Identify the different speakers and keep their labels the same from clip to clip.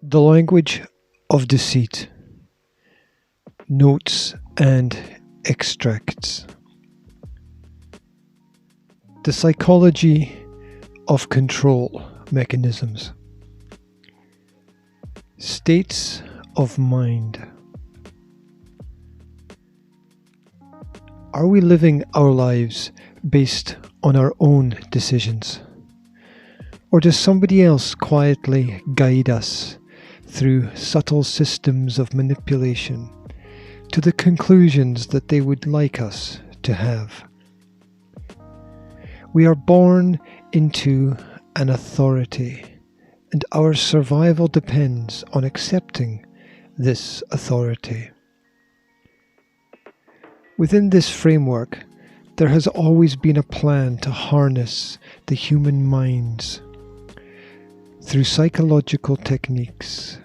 Speaker 1: The language of deceit. Notes and extracts. The psychology of control mechanisms. States of mind. Are we living our lives based on our own decisions? Or does somebody else quietly guide us through subtle systems of manipulation to the conclusions that they would like us to have? We are born into an authority, and our survival depends on accepting this authority. Within this framework, there has always been a plan to harness the human minds through psychological techniques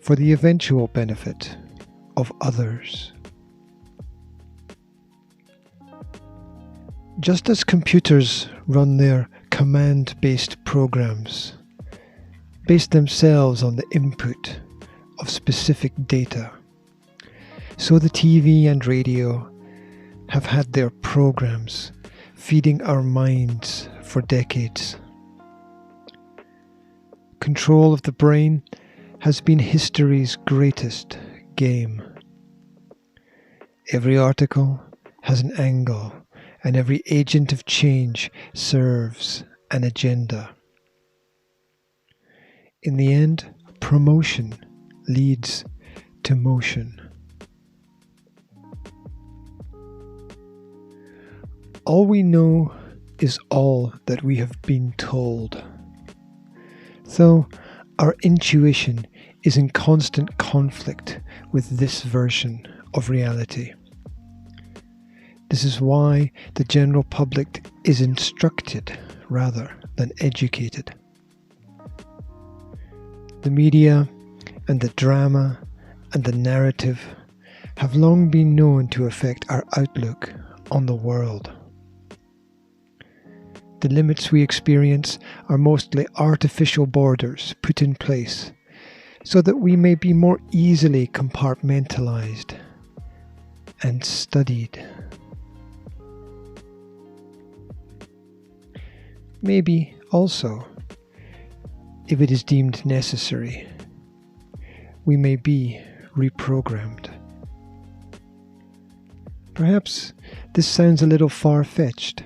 Speaker 1: for the eventual benefit of others. Just as computers run their command-based programs, based themselves on the input of specific data, so the TV and radio have had their programs feeding our minds for decades. Control of the brain has been history's greatest game. Every article has an angle, and every agent of change serves an agenda. In the end, promotion leads to motion. All we know is all that we have been told. So, our intuition is in constant conflict with this version of reality. This is why the general public is instructed rather than educated. The media and the drama and the narrative have long been known to affect our outlook on the world. The limits we experience are mostly artificial borders put in place so that we may be more easily compartmentalized and studied. Maybe also, if it is deemed necessary, we may be reprogrammed. Perhaps this sounds a little far-fetched.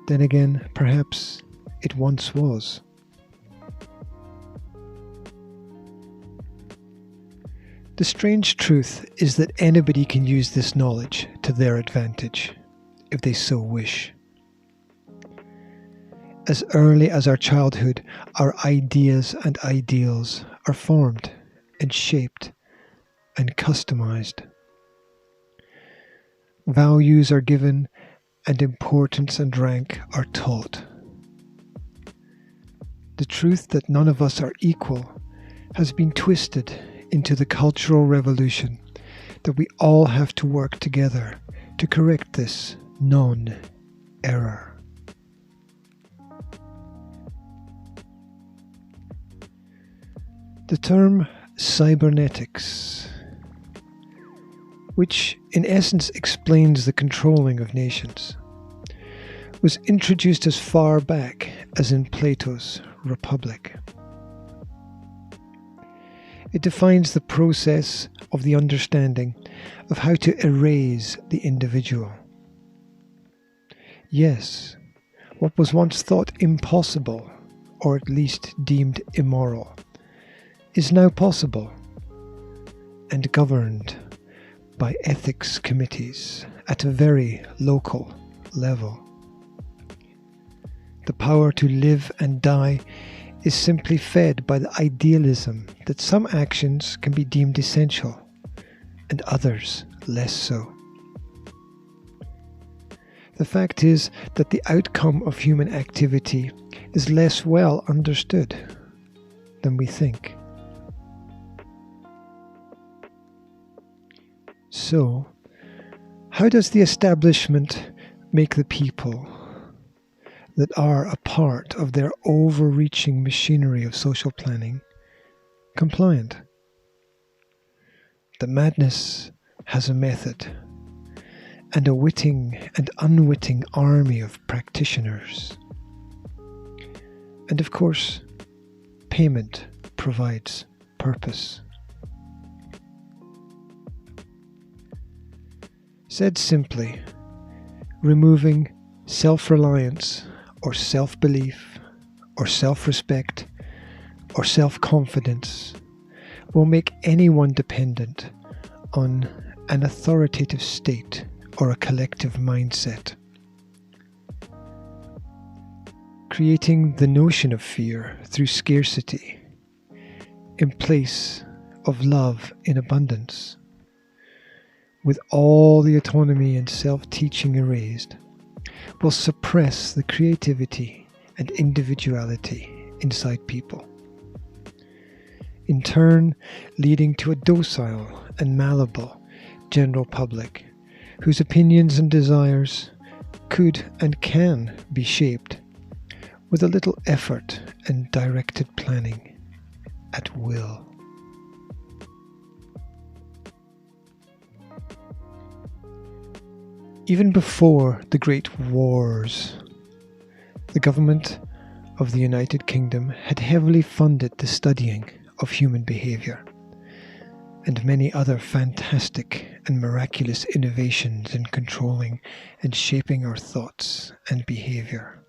Speaker 1: Then again, perhaps it once was. The strange truth is that anybody can use this knowledge to their advantage, if they so wish. As early as our childhood, our ideas and ideals are formed and shaped and customized. Values are given and importance and rank are taught. The truth that none of us are equal has been twisted into the cultural revolution that we all have to work together to correct this non-error. The term cybernetics, which in essence explains the controlling of nations, was introduced as far back as in Plato's Republic. It defines the process of the understanding of how to erase the individual. Yes, what was once thought impossible, or at least deemed immoral, is now possible and governed by ethics committees at a very local level. The power to live and die is simply fed by the idealism that some actions can be deemed essential and others less so. The fact is that the outcome of human activity is less well understood than we think. So, how does the establishment make the people, that are a part of their overreaching machinery of social planning compliant. The madness has a method, and a witting and unwitting army of practitioners. And of course, payment provides purpose. Said simply, removing self-reliance or self-belief or self-respect or self-confidence will make anyone dependent on an authoritative state or a collective mindset. Creating the notion of fear through scarcity in place of love in abundance, with all the autonomy and self-teaching erased, will suppress the creativity and individuality inside people, in turn leading to a docile and malleable general public whose opinions and desires could and can be shaped with a little effort and directed planning at will. Even before the Great Wars, the government of the United Kingdom had heavily funded the studying of human behaviour and many other fantastic and miraculous innovations in controlling and shaping our thoughts and behaviour.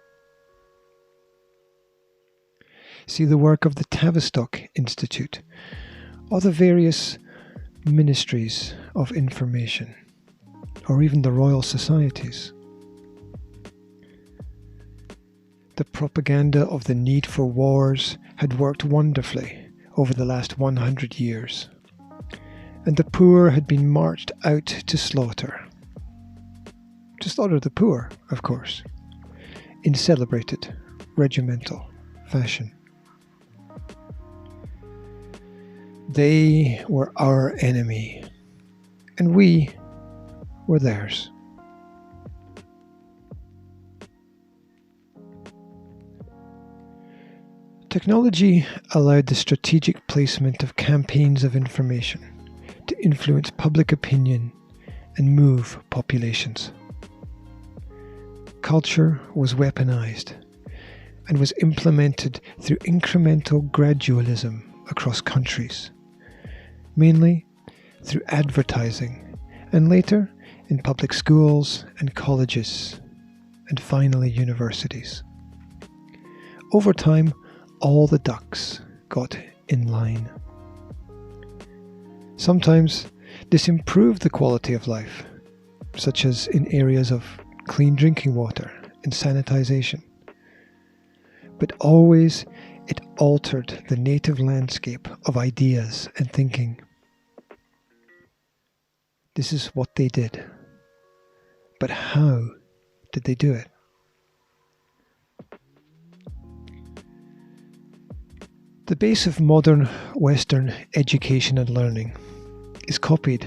Speaker 1: See the work of the Tavistock Institute or the various ministries of information, or even the Royal Societies. The propaganda of the need for wars had worked wonderfully over the last 100 years, and the poor had been marched out to slaughter. To slaughter the poor, of course, in celebrated, regimental fashion. They were our enemy, and we were theirs. Technology allowed the strategic placement of campaigns of information to influence public opinion and move populations. Culture was weaponized and was implemented through incremental gradualism across countries, mainly through advertising, and later in public schools and colleges, and finally universities. Over time, all the ducks got in line. Sometimes this improved the quality of life, such as in areas of clean drinking water and sanitization. But always it altered the native landscape of ideas and thinking. This is what they did. But how did they do it? The base of modern Western education and learning is copied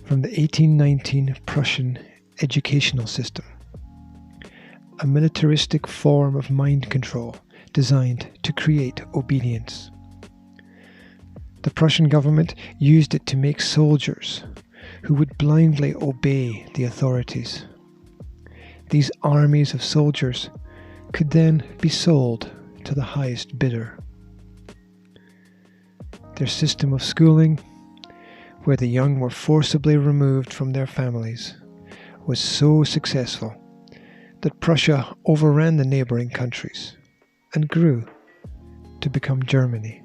Speaker 1: from the 1819 Prussian educational system, a militaristic form of mind control designed to create obedience. The Prussian government used it to make soldiers who would blindly obey the authorities. These armies of soldiers could then be sold to the highest bidder. Their system of schooling, where the young were forcibly removed from their families, was so successful that Prussia overran the neighbouring countries and grew to become Germany.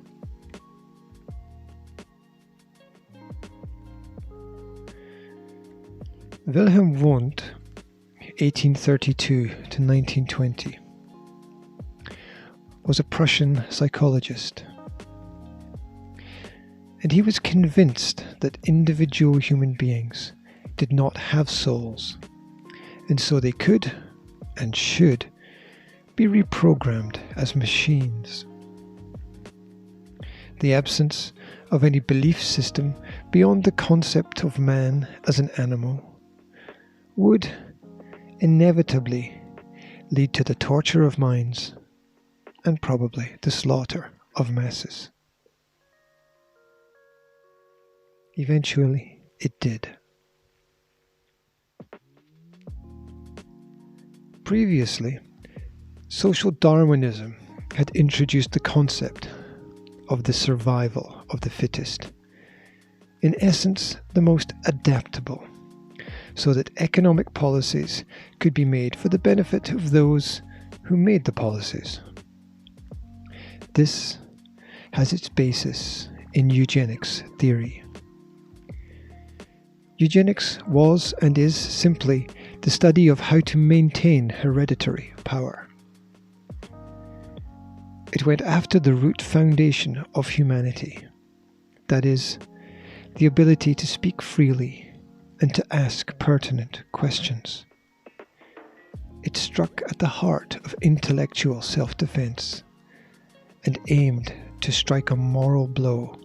Speaker 1: Wilhelm Wundt, 1832 to 1920, was a Prussian psychologist, and he was convinced that individual human beings did not have souls, and so they could and should be reprogrammed as machines. The absence of any belief system beyond the concept of man as an animal would inevitably lead to the torture of minds and probably the slaughter of masses. Eventually, it did. Previously, social Darwinism had introduced the concept of the survival of the fittest, in essence the most adaptable, so that economic policies could be made for the benefit of those who made the policies. This has its basis in eugenics theory. Eugenics was and is simply the study of how to maintain hereditary power. It went after the root foundation of humanity, that is, the ability to speak freely and to ask pertinent questions. It struck at the heart of intellectual self-defense and aimed to strike a moral blow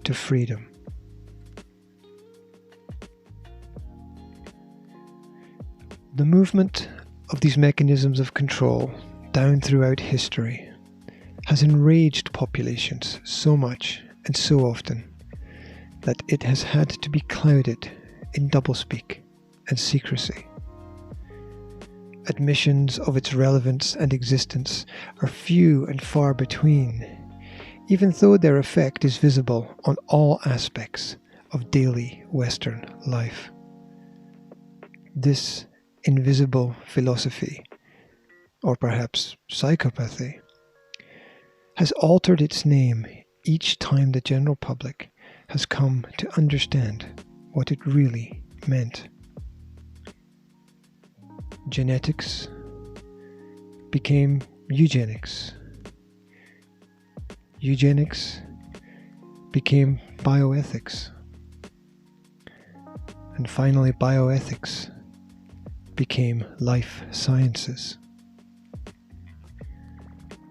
Speaker 1: to freedom. The movement of these mechanisms of control down throughout history has enraged populations so much and so often that it has had to be clouded in doublespeak and secrecy. Admissions of its relevance and existence are few and far between, even though their effect is visible on all aspects of daily Western life. This invisible philosophy, or perhaps psychopathy, has altered its name each time the general public has come to understand what it really meant. Genetics became eugenics. Eugenics became bioethics. And finally, bioethics became life sciences.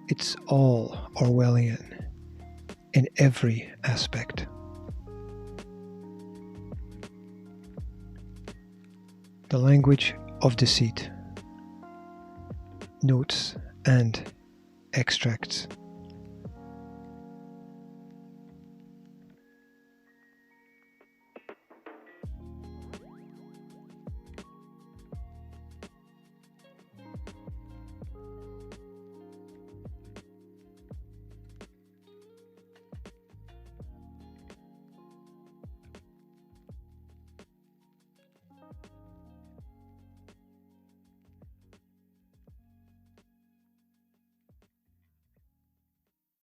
Speaker 1: It's all Orwellian in every aspect. The language of deceit. Notes and extracts.